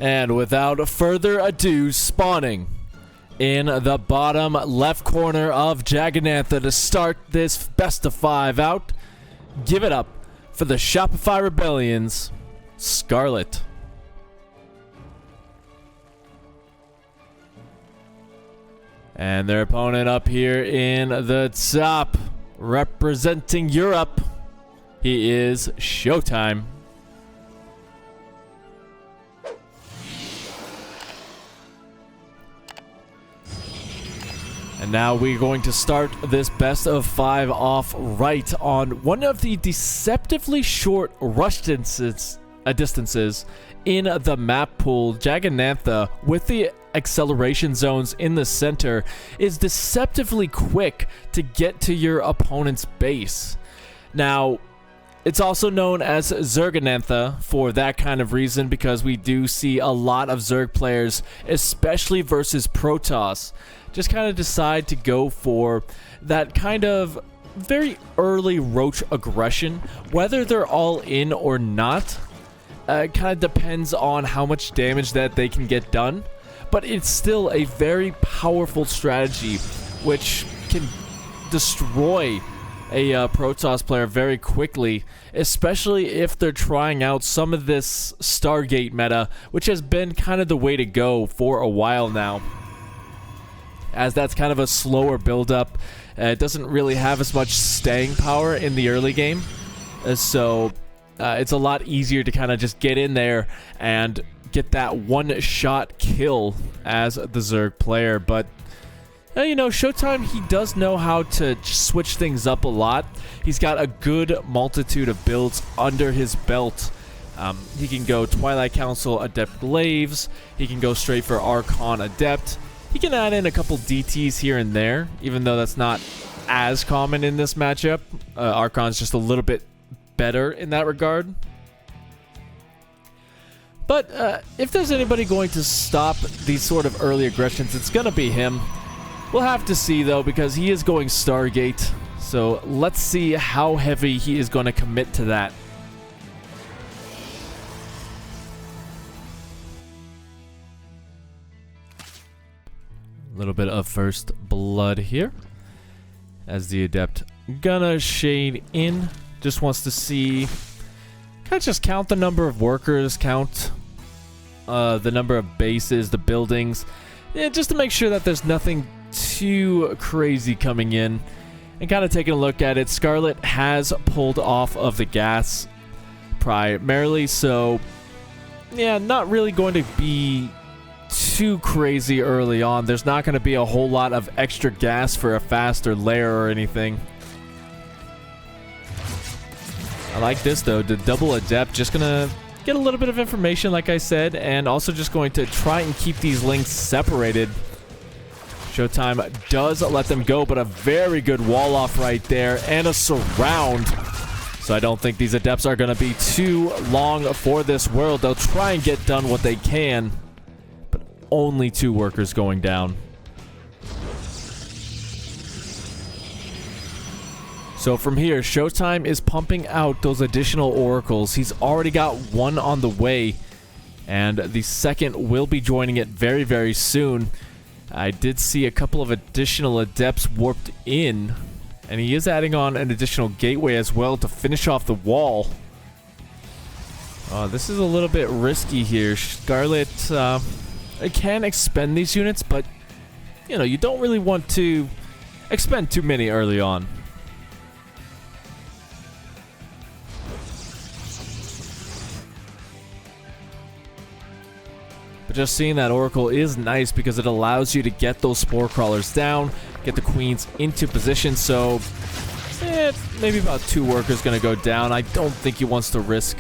And without further ado, spawning in the bottom left corner of Jaganantha to start this best of 5 out, give it up for the Shopify Rebellion's SCARLETT. And their opponent up here in the top, representing Europe, he is SHOWTIME. And now we're going to start this best of 5 off right on one of the deceptively short rush distances in the map pool. Jaganantha, with the acceleration zones in the center, is deceptively quick to get to your opponent's base. Now, it's also known as Zerganantha for that kind of reason, because we do see a lot of Zerg players, especially versus Protoss, just kind of decide to go for that kind of very early roach aggression. Whether they're all in or not, kind of depends on how much damage that they can get done. But it's still a very powerful strategy, which can destroy a Protoss player very quickly, especially if they're trying out some of this Stargate meta, which has been kind of the way to go for a while now, as that's kind of a slower build-up. It doesn't really have as much staying power in the early game, so it's a lot easier to kind of just get in there and get that one-shot kill as the Zerg player. But you know, SHOWTIME, he does know how to switch things up a lot. He's got a good multitude of builds under his belt. He can go Twilight Council Adept Glaives. He can go straight for Archon Adept. He can add in a couple DTs here and there, even though that's not as common in this matchup. Archon's just a little bit better in that regard. But if there's anybody going to stop these sort of early aggressions, it's going to be him. We'll have to see, though, because he is going Stargate. So let's see how heavy he is going to commit to that. A little bit of first blood here, as the Adept gonna shade in. Just wants to see, kind of just count the number of workers, count the number of bases, the buildings, just to make sure that there's nothing too crazy coming in. And kind of taking a look at it, SCARLETT has pulled off of the gas primarily, so yeah, not really going to be too crazy early on. There's not going to be a whole lot of extra gas for a faster layer or anything. I like this, though. The double Adept, just going to get a little bit of information, like I said, and also just going to try and keep these links separated. SHOWTIME does let them go, but a very good wall off right there and a surround. So I don't think these Adepts are going to be too long for this world. They'll try and get done what they can, but only 2 workers going down. So from here, SHOWTIME is pumping out those additional oracles. He's already got 1 on the way, and the second will be joining it very, very soon. I did see a couple of additional Adepts warped in, and he is adding on an additional gateway as well to finish off the wall. This is a little bit risky here. SCARLETT can expend these units, but you know, you don't really want to expend too many early on. But just seeing that Oracle is nice because it allows you to get those Spore Crawlers down, get the Queens into position. So maybe about 2 workers going to go down. I don't think he wants to risk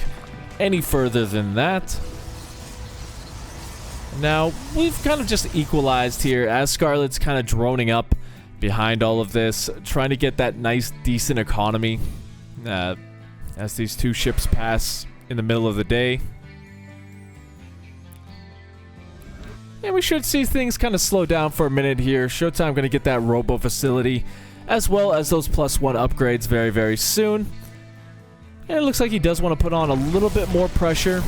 any further than that. Now, we've kind of just equalized here as SCARLETT's kind of droning up behind all of this, trying to get that nice, decent economy as these 2 ships pass in the middle of the day. And we should see things kind of slow down for a minute here. SHOWTIME going to get that robo facility, as well as those +1 upgrades very, very soon. And it looks like he does want to put on a little bit more pressure.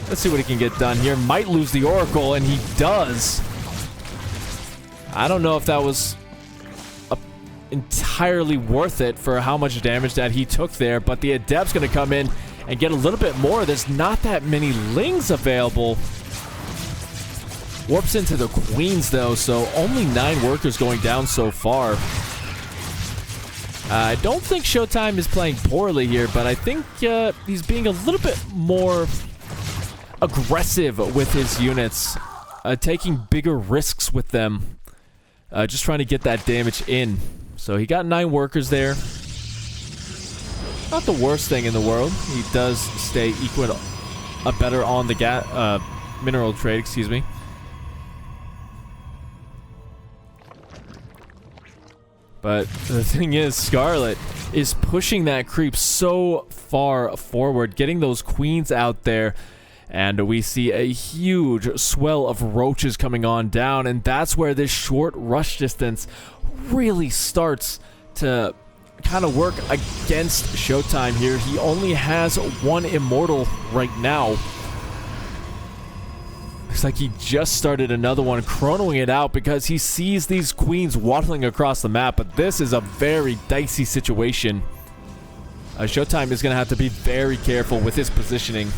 Let's see what he can get done here. Might lose the Oracle, and he does. I don't know if that was entirely worth it for how much damage that he took there, but the Adept's going to come in and get a little bit more. There's not that many Lings available. Warps into the Queens, though, so only 9 workers going down so far. I don't think SHOWTIME is playing poorly here, but I think he's being a little bit more aggressive with his units, taking bigger risks with them, just trying to get that damage in. So he got 9 workers there. Not the worst thing in the world. He does stay equal, better on the mineral trade, excuse me. But the thing is, SCARLETT is pushing that creep so far forward, getting those queens out there, and we see a huge swell of roaches coming on down, and that's where this short rush distance really starts to kind of work against SHOWTIME here. He only has 1 immortal right now. Looks like he just started another one, chronoing it out because he sees these queens waddling across the map, but this is a very dicey situation. SHOWTIME is going to have to be very careful with his positioning.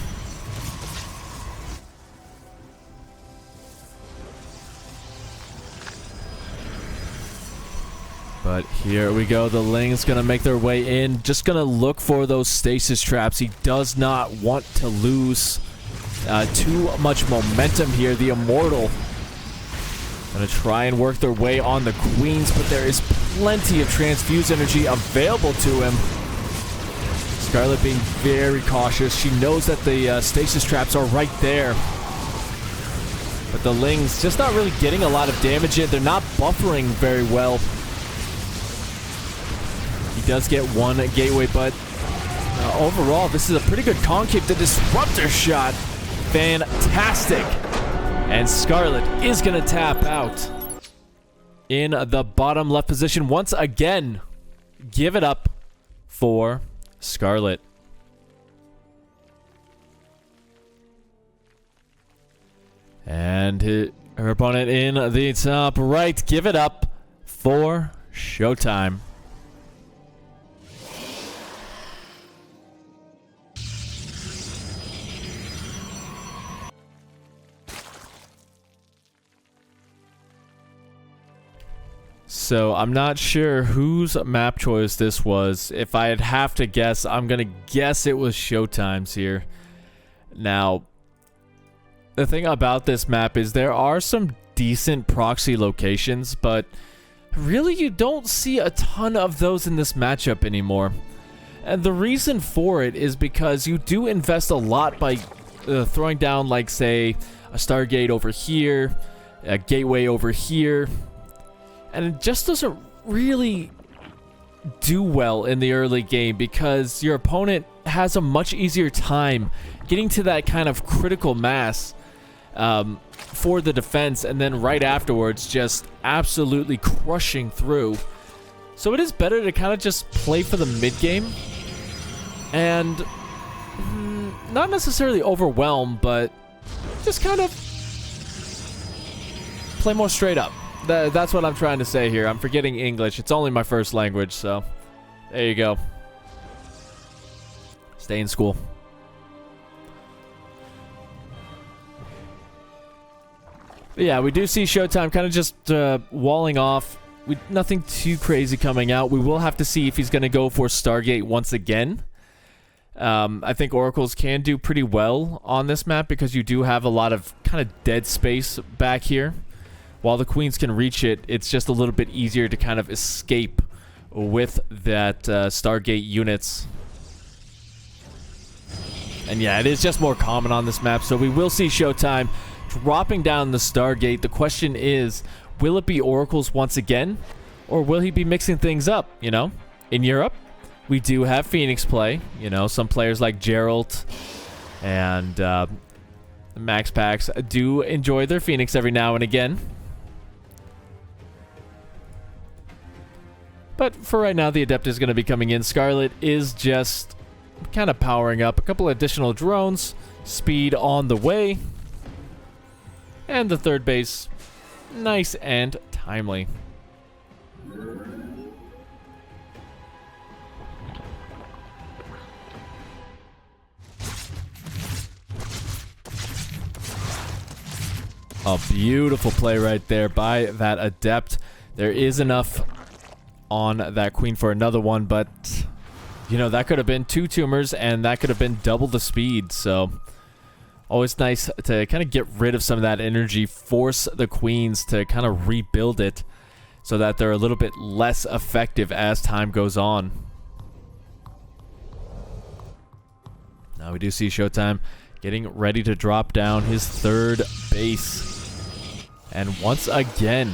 But here we go. The Ling's going to make their way in. Just going to look for those stasis traps. He does not want to lose too much momentum here. The Immortal going to try and work their way on the Queens, but there is plenty of transfuse energy available to him. SCARLETT being very cautious. She knows that the stasis traps are right there. But the Ling's just not really getting a lot of damage in. They're not buffering very well. He does get 1 gateway, but overall, this is a pretty good concave. The Disruptor shot. Fantastic. And SCARLETT is going to tap out in the bottom left position once again. Give it up for SCARLETT. And her opponent in the top right. Give it up for SHOWTIME. So I'm not sure whose map choice this was. If I'd have to guess, I'm going to guess it was SHOWTIME's here. Now, the thing about this map is there are some decent proxy locations, but really you don't see a ton of those in this matchup anymore. And the reason for it is because you do invest a lot by throwing down, like, say, a Stargate over here, a Gateway over here. And it just doesn't really do well in the early game because your opponent has a much easier time getting to that kind of critical mass for the defense, and then right afterwards just absolutely crushing through. So it is better to kind of just play for the mid game and not necessarily overwhelm, but just kind of play more straight up. That's what I'm trying to say here. I'm forgetting English. It's only my first language, so there you go. Stay in school. But yeah, we do see SHOWTIME kind of just walling off. Nothing too crazy coming out. We will have to see if he's going to go for Stargate once again. I think Oracles can do pretty well on this map because you do have a lot of kind of dead space back here. While the Queens can reach it, it's just a little bit easier to kind of escape with that Stargate units. And yeah, it is just more common on this map, so we will see SHOWTIME dropping down the Stargate. The question is, will it be Oracles once again, or will he be mixing things up, you know? In Europe, we do have Phoenix play, you know, some players like Geralt and Max Packs do enjoy their Phoenix every now and again. But for right now, the Adept is going to be coming in. SCARLETT is just kind of powering up. A couple additional drones Speed on the way. And the third base, nice and timely. A beautiful play right there by that Adept. There is enough on that Queen for another one, but, you know, that could have been 2 tumors, and that could have been double the speed, so always nice to kind of get rid of some of that energy, force the Queens to kind of rebuild it so that they're a little bit less effective as time goes on. Now we do see Showtime getting ready to drop down his third base. And once again,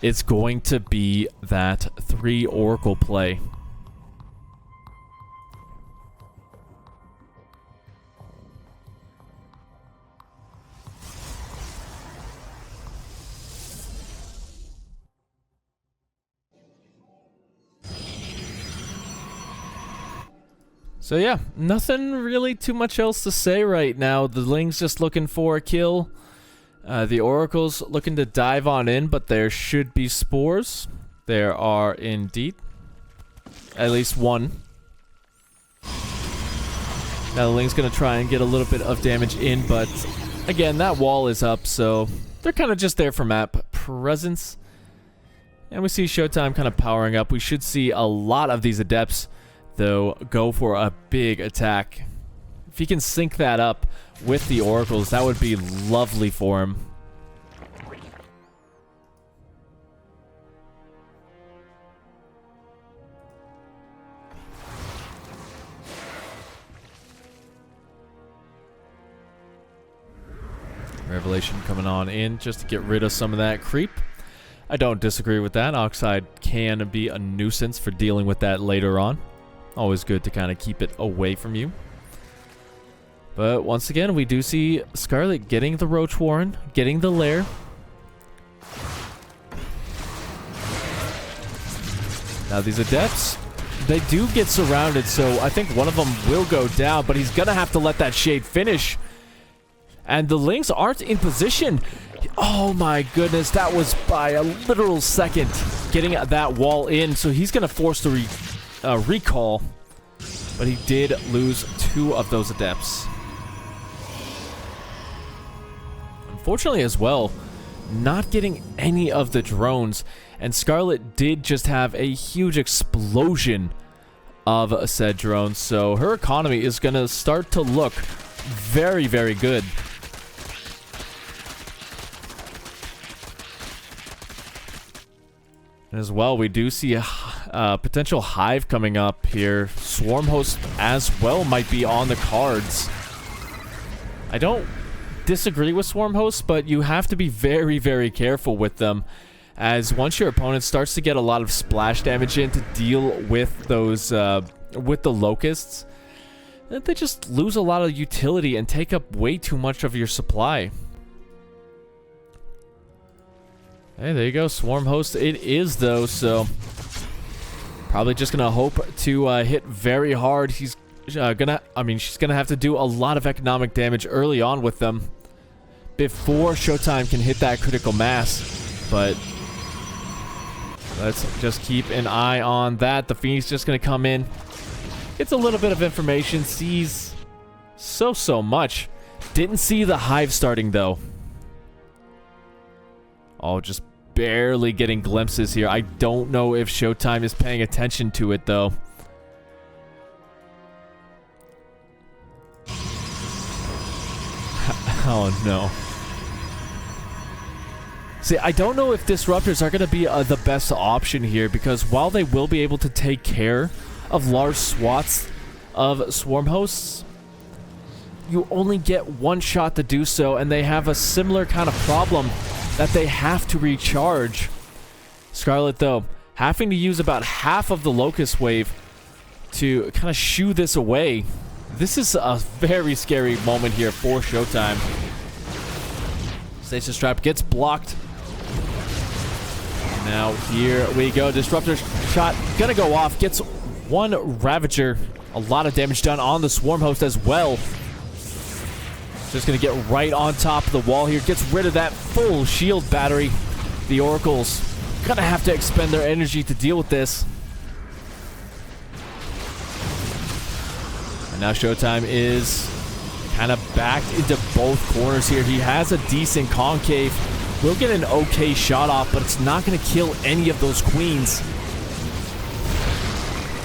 it's going to be that 3 Oracle play. So yeah, nothing really too much else to say right now. The Ling's just looking for a kill. The Oracle's looking to dive on in, but there should be spores. There are indeed. At least one. Now the Ling's going to try and get a little bit of damage in, but again, that wall is up, so they're kind of just there for map presence. And we see Showtime kind of powering up. We should see a lot of these Adepts, though, go for a big attack. If he can sync that up with the Oracles, that would be lovely for him. Revelation coming on in just to get rid of some of that creep. I don't disagree with that. Oxide can be a nuisance for dealing with that later on. Always good to kind of keep it away from you. But once again, we do see SCARLETT getting the Roach Warren, getting the Lair. Now these Adepts, they do get surrounded, so I think one of them will go down, but he's going to have to let that Shade finish. And the Lings aren't in position. Oh my goodness, that was by a literal second getting that wall in, so he's going to force the recall. But he did lose 2 of those Adepts. Unfortunately as well, not getting any of the drones, and SCARLETT did just have a huge explosion of said drones, so her economy is going to start to look very, very good. And as well, we do see a potential hive coming up here. Swarm Host as well might be on the cards. I don't disagree with Swarm Hosts, but you have to be very, very careful with them, as once your opponent starts to get a lot of splash damage in to deal with those, with the Locusts, they just lose a lot of utility and take up way too much of your supply. Hey, there you go, Swarm Host it is though, so probably just gonna hope to hit very hard. She's gonna have to do a lot of economic damage early on with them before Showtime can hit that critical mass, but let's just keep an eye on that. The Fiend's just gonna come in, gets a little bit of information, sees so much. Didn't see the hive starting though. Oh, just barely getting glimpses here. I don't know if Showtime is paying attention to it though. Oh no. See, I don't know if Disruptors are going to be the best option here, because while they will be able to take care of large swaths of Swarm Hosts, you only get one shot to do so, and they have a similar kind of problem that they have to recharge. SCARLETT, though, having to use about half of the Locust Wave to kind of shoo this away. This is a very scary moment here for Showtime. Stasis Trap gets blocked. Now here we go. Disruptor shot gonna go off. Gets one Ravager. A lot of damage done on the Swarm Host as well. Just going to get right on top of the wall here. Gets rid of that full shield battery. The Oracles going to have to expend their energy to deal with this. And now Showtime is kind of backed into both corners here. He has a decent concave. Will get an okay shot off, but it's not going to kill any of those queens.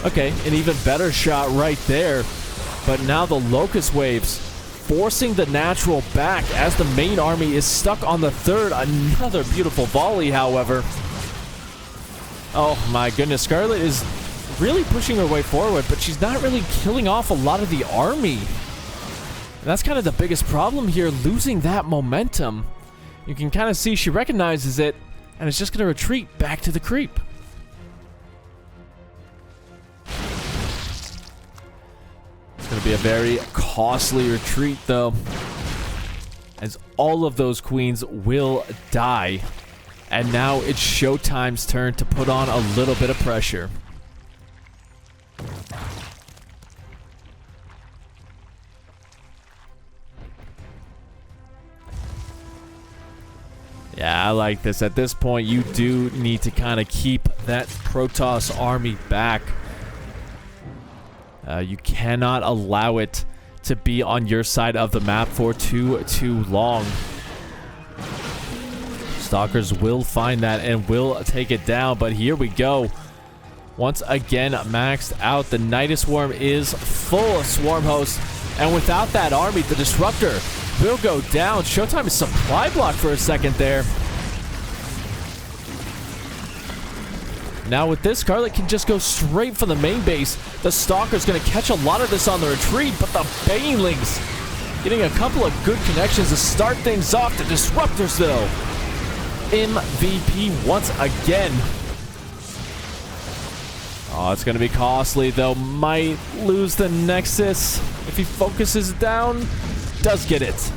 Okay, an even better shot right there. But now the Locust Waves forcing the natural back as the main army is stuck on the third. Another beautiful volley, however. Oh my goodness, Scarlett is really pushing her way forward, but she's not really killing off a lot of the army. And that's kind of the biggest problem here, losing that momentum. You can kind of see she recognizes it, and is just going to retreat back to the creep. It's going to be a very costly retreat, though, as all of those queens will die. And now it's Showtime's turn to put on a little bit of pressure. Yeah, I like this. At this point, you do need to kind of keep that Protoss army back. You cannot allow it to be on your side of the map for too long. Stalkers will find that and will take it down, but here we go. Once again, maxed out. The Nidus Swarm is full of Swarm Hosts, and without that army, the Disruptor will go down. Showtime is supply blocked for a second there. Now with this, Scarlett can just go straight for the main base. The Stalker's going to catch a lot of this on the retreat, but the Banelings getting a couple of good connections to start things off. The Disruptors, though, MVP once again. Oh, it's going to be costly, though. Might lose the Nexus if he focuses down. Does get it.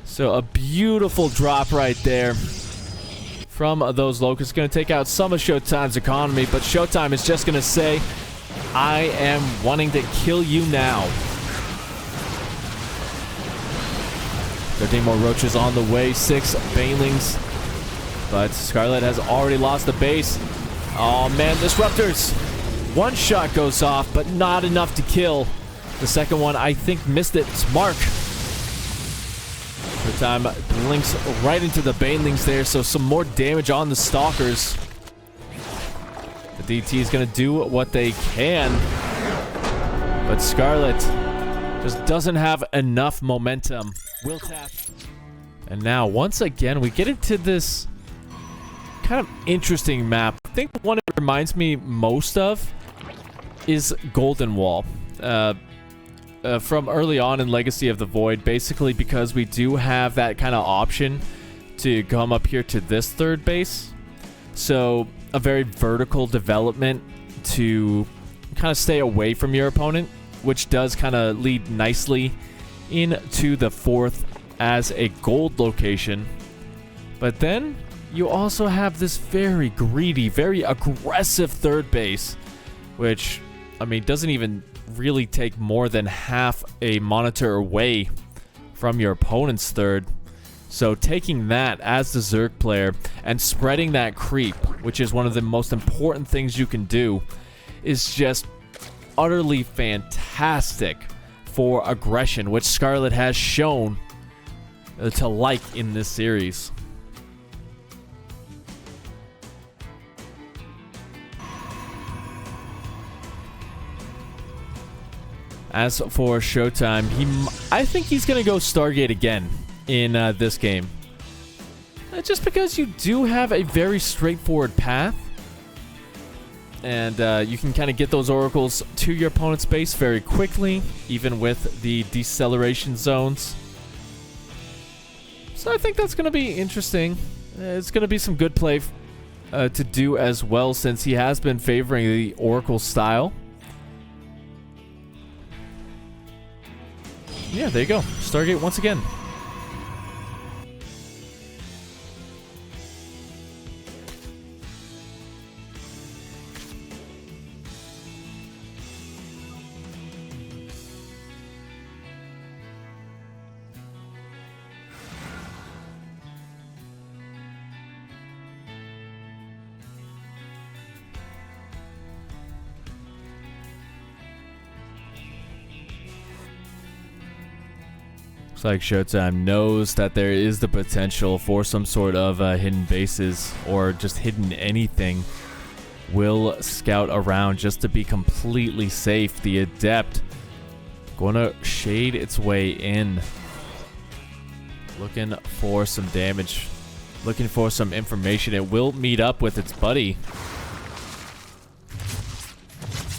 So a beautiful drop right there from those Locusts. Going to take out some of Showtime's economy, but Showtime is just going to say, I am wanting to kill you now. 13 more Roaches on the way, 6 Banelings, but Scarlett has already lost the base. Oh man, Disruptors. One shot goes off, but not enough to kill. The second one, I think, missed its mark. Showtime blinks right into the Banelings there, so some more damage on the Stalkers. The DT is going to do what they can, but Scarlett just doesn't have enough momentum. Will tap. And now, once again, we get into this kind of interesting map. I think the one it reminds me most of is Golden Wall. From early on in Legacy of the Void, basically because we do have that kind of option to come up here to this third base. So a very vertical development to kind of stay away from your opponent, which does kind of lead nicely into the fourth as a gold location. But then you also have this very greedy, very aggressive third base, which, I mean, doesn't even really take more than half a monitor away from your opponent's third. So taking that as the Zerg player and spreading that creep, which is one of the most important things you can do, is just utterly fantastic for aggression, which Scarlett has shown to like in this series. As for Showtime, I think he's going to go Stargate again in this game. Just because you do have a very straightforward path. And you can kind of get those oracles to your opponent's base very quickly, even with the deceleration zones. So I think that's going to be interesting. It's going to be some good play to do as well, since he has been favoring the oracle style. Yeah, there you go. Stargate once again. Looks like Showtime knows that there is the potential for some sort of hidden bases or just hidden anything. Will scout around just to be completely safe. The Adept going to shade its way in. Looking for some damage. Looking for some information. It will meet up with its buddy.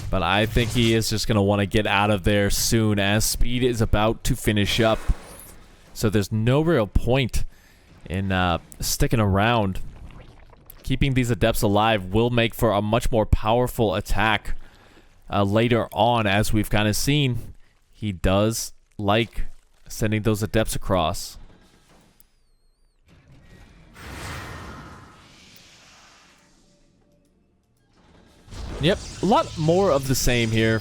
But I think he is just going to want to get out of there soon as speed is about to finish up. So there's no real point in sticking around. Keeping these Adepts alive will make for a much more powerful attack later on, as we've kind of seen. He does like sending those Adepts across. Yep, a lot more of the same here.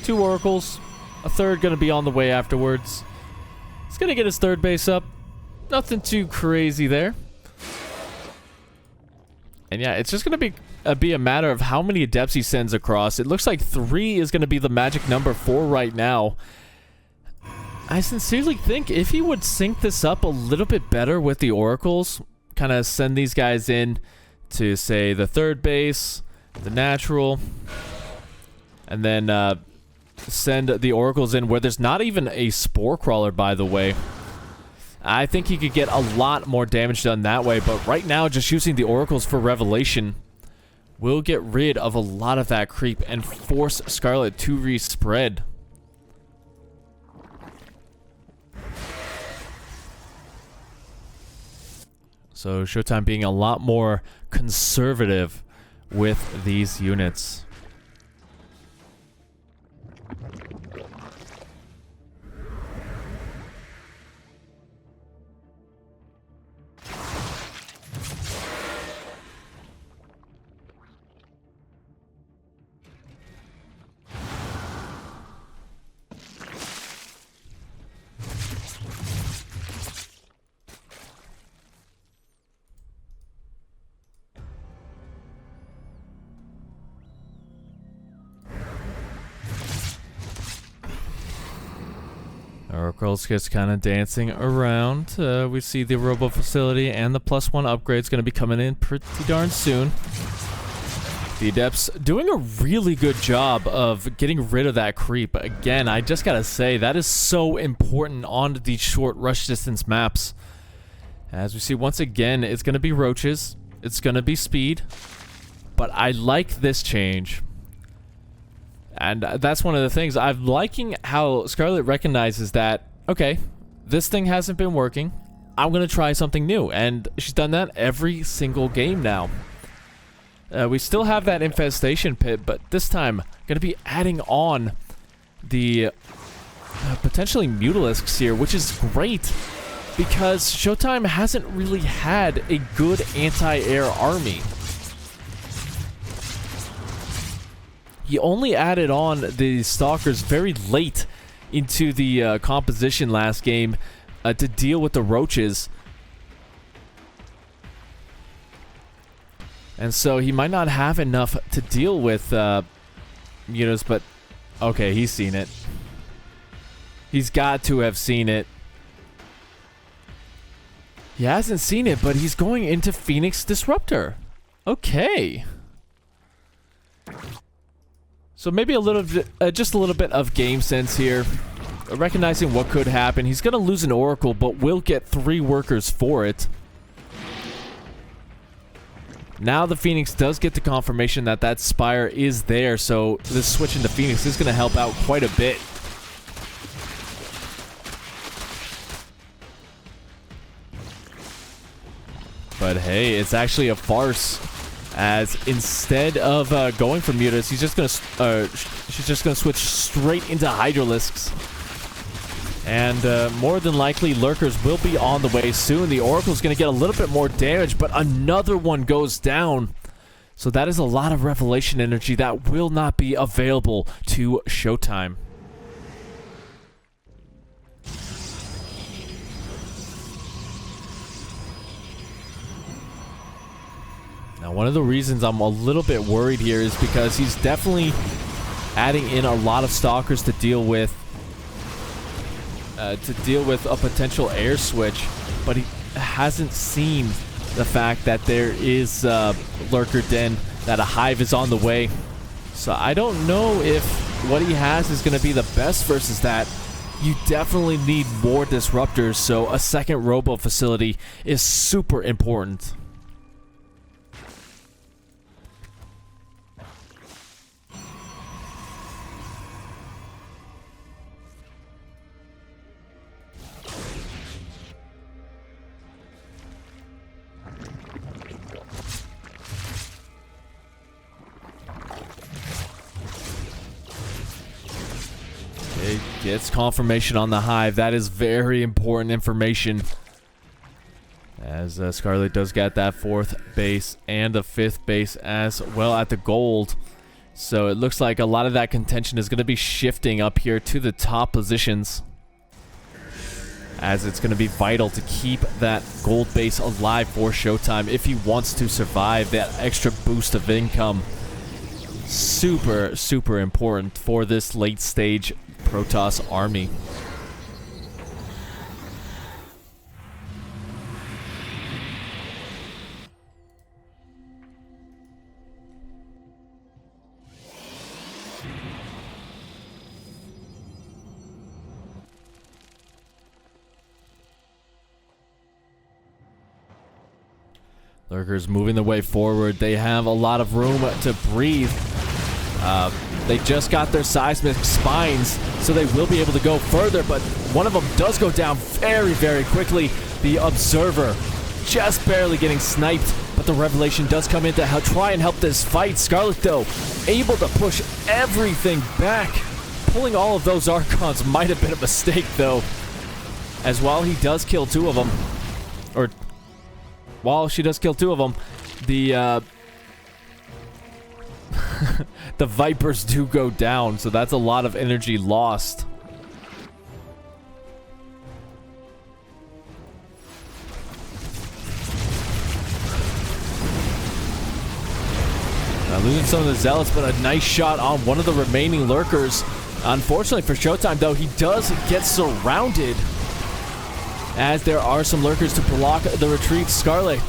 2 Oracles, a third going to be on the way afterwards. He's going to get his third base up. Nothing too crazy there. And yeah, it's just going to be a matter of how many Adepts he sends across. It looks like 3 is going to be the magic number for right now. I sincerely think if he would sync this up a little bit better with the Oracles, kind of send these guys in to, say, the third base, the natural, and then send the Oracles in where there's not even a Spore Crawler, by the way. I think he could get a lot more damage done that way, but right now just using the Oracles for Revelation will get rid of a lot of that creep and force SCARLETT to respread. So Showtime being a lot more conservative with these units. Oracle's just kind of dancing around. We see the Robo Facility and the +1 upgrade's going to be coming in pretty darn soon. The Adepts doing a really good job of getting rid of that creep. Again, I just gotta say, that is so important on these short rush distance maps. As we see, once again, it's going to be roaches. It's going to be speed. But I like this change. And that's one of the things. I'm liking how SCARLETT recognizes that, okay, this thing hasn't been working. I'm going to try something new. And she's done that every single game now. We still have that Infestation Pit, but this time going to be adding on the potentially Mutalisks here, which is great because Showtime hasn't really had a good anti-air army. He only added on the Stalkers very late into the composition last game to deal with the roaches. And so he might not have enough to deal with Mutas, but okay, he's seen it. He's got to have seen it. He hasn't seen it, but he's going into Phoenix Disruptor. Okay. So maybe a little bit, just a little bit of game sense here. Recognizing what could happen. He's going to lose an Oracle, but will get 3 workers for it. Now the Phoenix does get the confirmation that that Spire is there, so this switch into Phoenix is going to help out quite a bit. But hey, it's actually a farce. As instead of going for Mutas, she's just gonna switch straight into Hydralisks. And more than likely, Lurkers will be on the way soon. The Oracle's gonna get a little bit more damage, but another one goes down. So that is a lot of Revelation energy that will not be available to Showtime. Now, one of the reasons I'm a little bit worried here is because he's definitely adding in a lot of Stalkers to deal with to deal with a potential air switch, but he hasn't seen the fact that there is lurker den, that a hive is on the way. So I don't know if what he has is going to be the best versus that. You definitely need more disruptors, so a second robo facility is super important. It gets confirmation on the hive. That is very important information, as SCARLETT does get that 4th base and the 5th base as well at the gold. So it looks like a lot of that contention is going to be shifting up here to the top positions, as it's going to be vital to keep that gold base alive for SHOWTIME if he wants to survive that extra boost of income. Super, super important for this late stage Protoss army. Lurkers moving the way forward. They have a lot of room to breathe. They just got their seismic spines, so they will be able to go further, but one of them does go down very, very quickly. The observer just barely getting sniped, but the revelation does come in to try and help this fight. SCARLETT, though, able to push everything back. Pulling all of those Archons might have been a mistake, though, as while he does kill 2 of them, or while she does kill 2 of them, the the Vipers do go down, so that's a lot of energy lost. Losing some of the Zealots, but a nice shot on one of the remaining Lurkers. Unfortunately for SHOWTIME, though, he does get surrounded, as there are some Lurkers to block the retreat. SCARLETT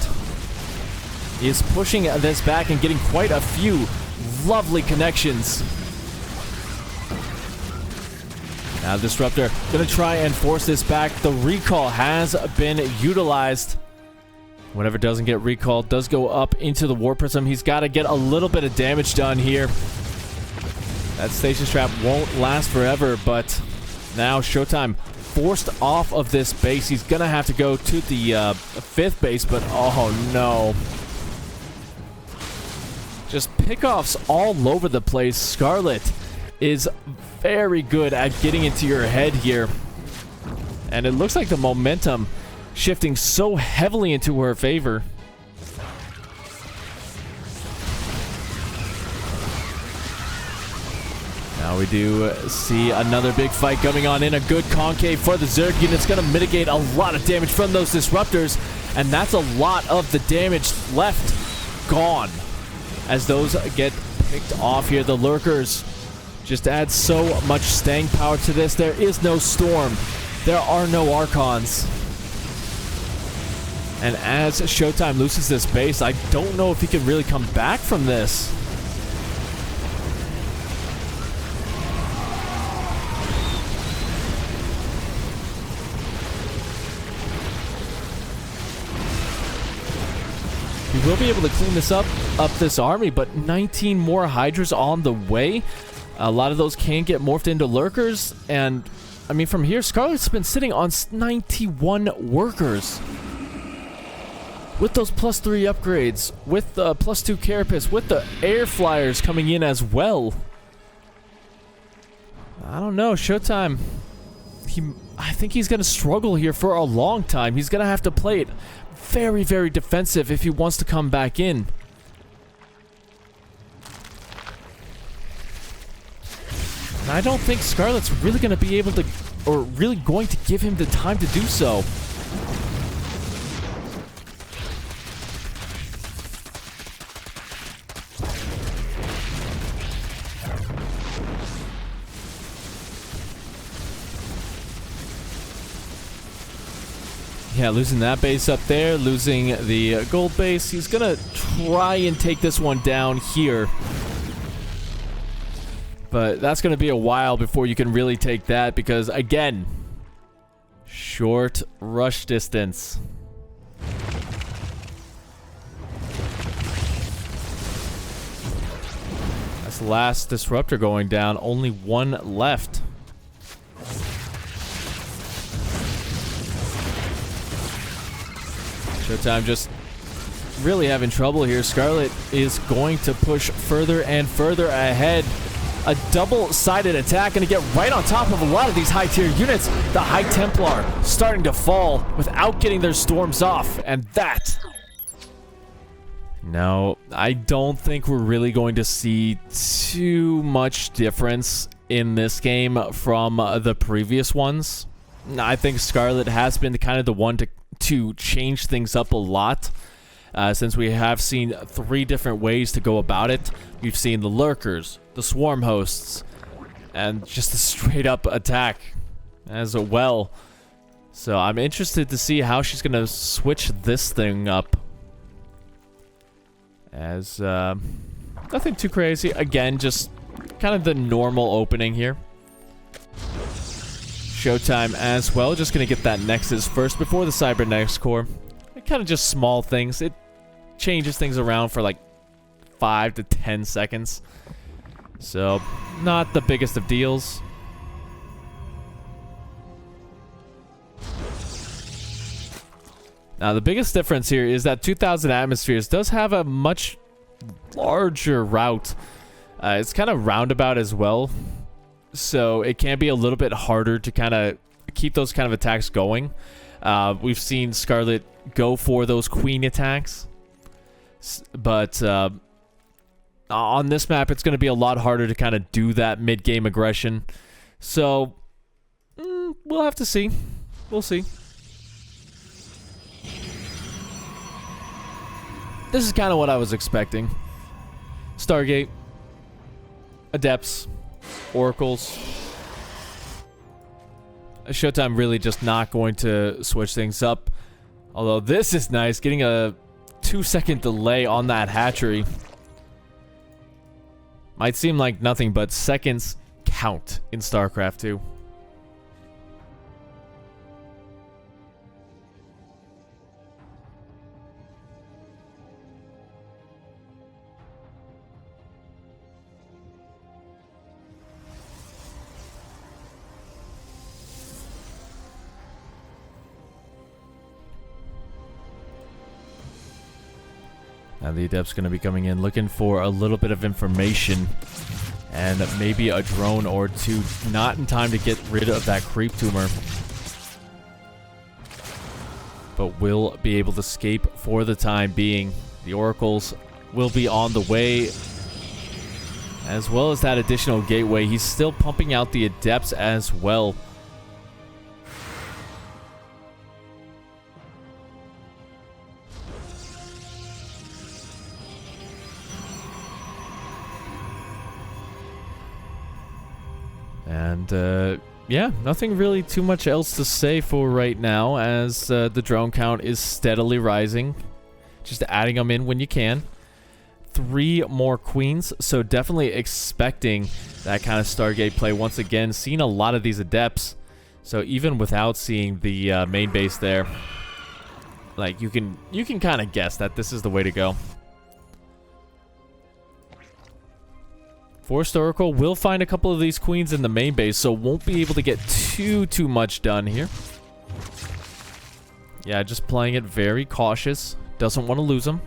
is pushing this back and getting quite a few lovely connections. Now Disruptor gonna try and force this back. The recall has been utilized. Whatever doesn't get recalled does go up into the War Prism. He's got to get a little bit of damage done here. That Stasis Trap won't last forever, but now SHOWTIME forced off of this base. He's gonna have to go to the 5th base, but oh no. Just pickoffs all over the place. SCARLETT is very good at getting into your head here, and it looks like the momentum shifting so heavily into her favor. Now we do see another big fight coming on in. A good concave for the Zerg unit. It's going to mitigate a lot of damage from those disruptors, and that's a lot of the damage left gone as those get picked off here. The Lurkers just add so much staying power to this. There is no Storm. There are no Archons. And as SHOWTIME loses this base, I don't know if he can really come back from this. He will be able to clean this up this army, but 19 more Hydras on the way. A lot of those can get morphed into Lurkers, and I mean, from here, SCARLETT's been sitting on 91 workers. With those +3 upgrades, with the +2 Carapace, with the air flyers coming in as well. I don't know, SHOWTIME, I think he's going to struggle here for a long time. He's going to have to play it very, very defensive if he wants to come back in. And I don't think SCARLETT's really going to be able to, or really going to give him the time to do so. Yeah, losing that base up there, losing the gold base. He's gonna try and take this one down here. But that's gonna be a while before you can really take that because, again, short rush distance. That's the last disruptor going down. Only one left. SHOWTIME just really having trouble here. SCARLETT is going to push further and further ahead. A double-sided attack going to get right on top of a lot of these high-tier units. The High Templar starting to fall without getting their storms off. And that... No, I don't think we're really going to see too much difference in this game from the previous ones. I think SCARLETT has been kind of the one to change things up a lot, since we have seen 3 different ways to go about it. We've seen the lurkers, the swarm hosts, and just a straight up attack as well. So I'm interested to see how she's gonna switch this thing up. As nothing too crazy. Again, just kind of the normal opening here. SHOWTIME as well. Just going to get that Nexus first before the Cybernetics Core. Kind of just small things. It changes things around for like 5 to 10 seconds. So, not the biggest of deals. Now, the biggest difference here is that 2000 Atmospheres does have a much larger route. It's kind of roundabout as well. So it can be a little bit harder to kind of keep those kind of attacks going. We've seen SCARLETT go for those queen attacks. But on this map, it's going to be a lot harder to kind of do that mid-game aggression. So we'll have to see. We'll see. This is kind of what I was expecting. Stargate. Adepts. Oracles. SHOWTIME really just not going to switch things up. Although this is nice. Getting a 2-second delay on that hatchery. Might seem like nothing, but seconds count in StarCraft 2. Now the Adept's going to be coming in looking for a little bit of information and maybe a drone or two. Not in time to get rid of that creep tumor, but will be able to escape for the time being. The Oracles will be on the way, as well as that additional gateway. He's still pumping out the Adepts as well. And, yeah, nothing really too much else to say for right now, as the drone count is steadily rising. Just adding them in when you can. 3 more queens, so definitely expecting that kind of Stargate play once again. Seeing a lot of these Adepts, so even without seeing the main base there, like you can kind of guess that this is the way to go. Forced Oracle will find a couple of these queens in the main base, so won't be able to get too much done here. Yeah, just playing it very cautious. Doesn't want to lose them.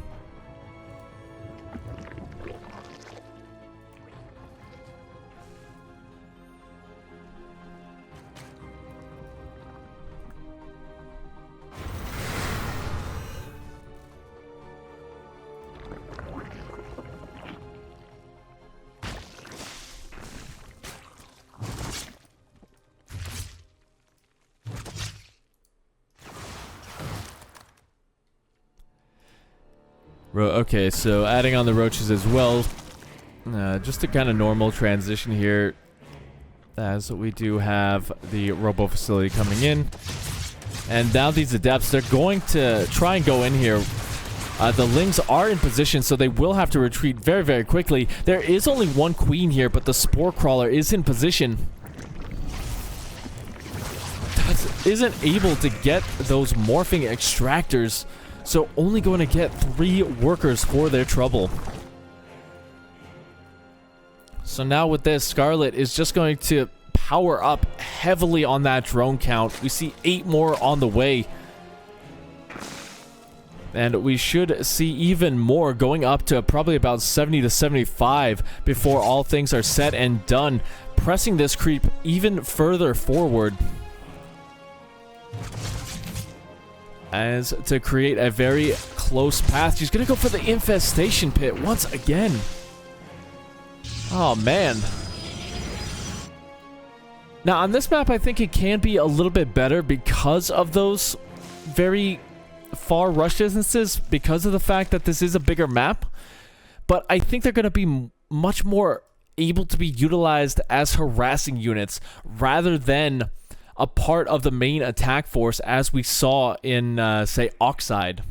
Okay, so adding on the roaches as well. Just a kind of normal transition here, as we do have the robo facility coming in. And now these Adepts, they're going to try and go in here. The Lings are in position, so they will have to retreat very, very quickly. There is only one Queen here, but the Spore Crawler is in position. Isn't able to get those morphing extractors, so only going to get 3 workers for their trouble. So now with this, Scarlet is just going to power up heavily on that drone count. We see 8 more on the way. And we should see even more, going up to probably about 70 to 75 before all things are said and done, pressing this creep even further forward as to create a very close path. She's gonna go for the infestation pit once again. Oh man. Now on this map, I think it can be a little bit better because of those very far rush distances, because of the fact that this is a bigger map. But I think they're going to be much more able to be utilized as harassing units rather than a part of the main attack force, as we saw in, say, Oxide.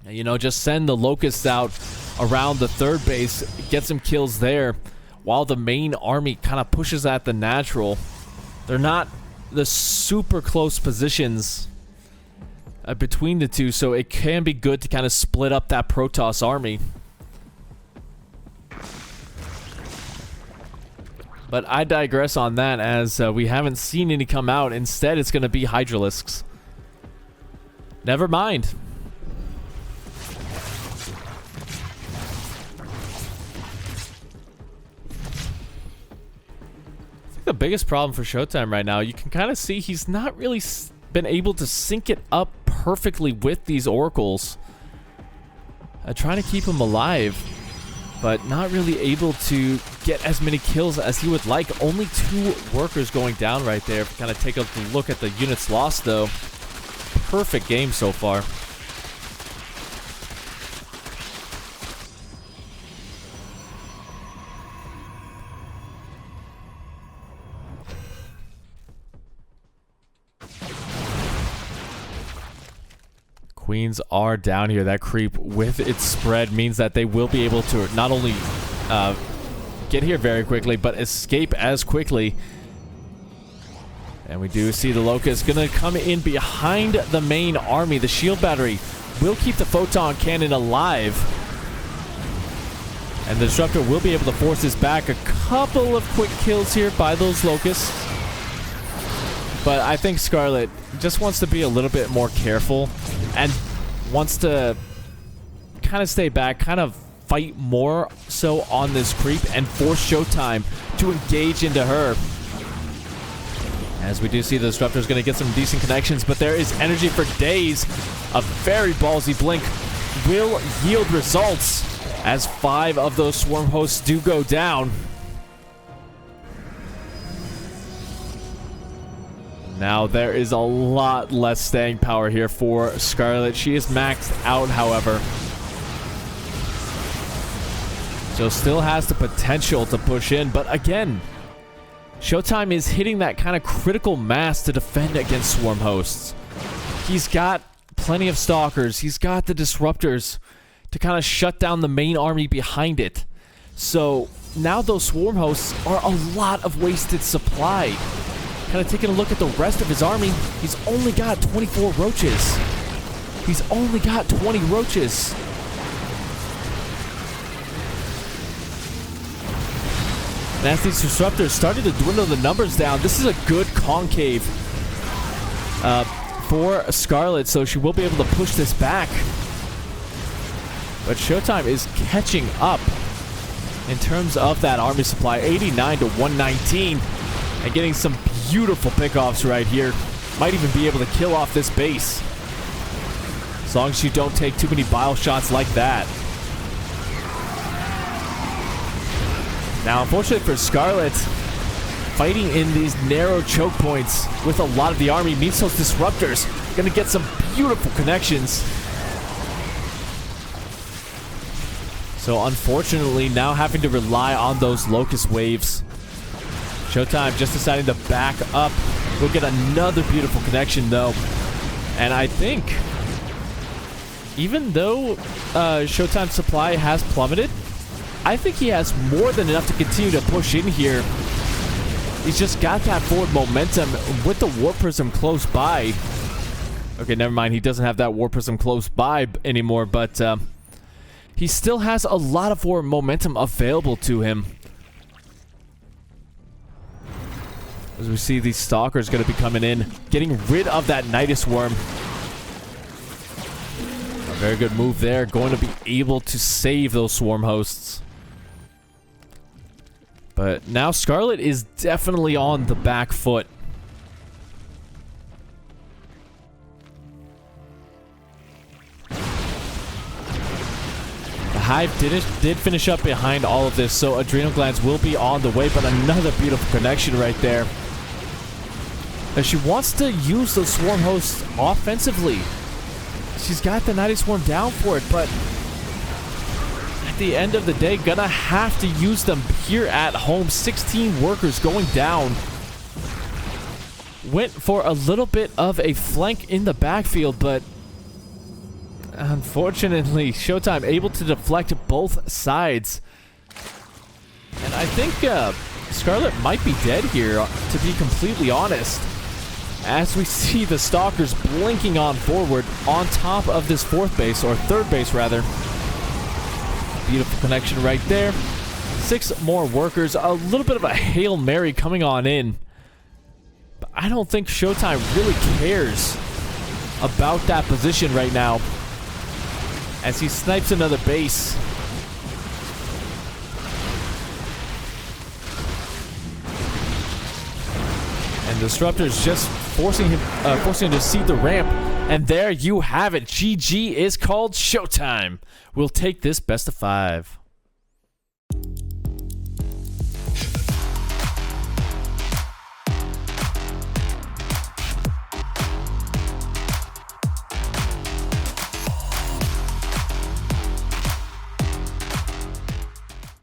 You know, just send the Locusts out around the third base, get some kills there, while the main army kind of pushes at the natural. They're not the super close positions between the two, so it can be good to kind of split up that Protoss army. But I digress on that, as we haven't seen any come out. Instead, it's going to be Hydralisks. Never mind. I think the biggest problem for Showtime right now, you can kind of see he's not really been able to sync it up perfectly with these oracles. Trying to keep him alive, but not really able to get as many kills as he would like. Only 2 workers going down right there. If we kind of take a look at the units lost, though, perfect game so far. Queens are down here. That creep with its spread means that they will be able to not only get here very quickly, but escape as quickly. And we do see the Locust gonna come in behind the main army. The shield battery will keep the photon cannon alive, and the Disruptor will be able to force this back. A couple of quick kills here by those Locusts, but I think Scarlet just wants to be a little bit more careful and wants to kind of stay back, kind of fight more so on this creep and force Showtime to engage into her. As we do see the Disruptor is going to get some decent connections, but there is energy for days. A very ballsy blink will yield results as 5 of those swarm hosts do go down. Now there is a lot less staying power here for Scarlet. She is maxed out, however, so still has the potential to push in. But again, Showtime is hitting that kind of critical mass to defend against swarm hosts. He's got plenty of stalkers. He's got the disruptors to kind of shut down the main army behind it. So now those swarm hosts are a lot of wasted supply. Kind of taking a look at the rest of his army, he's only got 24 roaches. He's only got 20 roaches. And as these disruptors started to dwindle the numbers down, this is a good concave for Scarlet, so she will be able to push this back. But Showtime is catching up in terms of that army supply, 89 to 119, and getting some beautiful pickoffs right here. Might even be able to kill off this base, as long as you don't take too many bile shots like that. Now, unfortunately for Scarlet, fighting in these narrow choke points with a lot of the army means those disruptors are going to get some beautiful connections. So unfortunately, now having to rely on those Locust waves. Showtime just deciding to back up We'll get another beautiful connection, though. And I think, even though Showtime's supply has plummeted, I think he has more than enough to continue to push in here. He's just got that forward momentum with the War Prism close by. Okay, never mind. He doesn't have that War Prism close by anymore, but he still has a lot of forward momentum available to him. As we see these Stalkers going to be coming in, getting rid of that Nidus Worm. A very good move there. Going to be able to save those Swarm Hosts. But now Scarlet is definitely on the back foot. The Hive did finish up behind all of this, so Adrenal Glands will be on the way, but another beautiful connection right there. As she wants to use those Swarm Hosts offensively. She's got the Nidus Swarm down for it, but at the end of the day, gonna have to use them here at home. 16 workers going down. Went for a little bit of a flank in the backfield, but unfortunately, Showtime able to deflect both sides. And I think Scarlet might be dead here, to be completely honest. As we see the Stalkers blinking on forward on top of this fourth base, or third base rather. Beautiful connection right there. 6 more workers. A little bit of a Hail Mary coming on in. But I don't think Showtime really cares about that position right now. As he snipes another base. And Disruptor's just forcing him to cede the ramp. And there you have it. GG is called. Showtime will take this best of 5.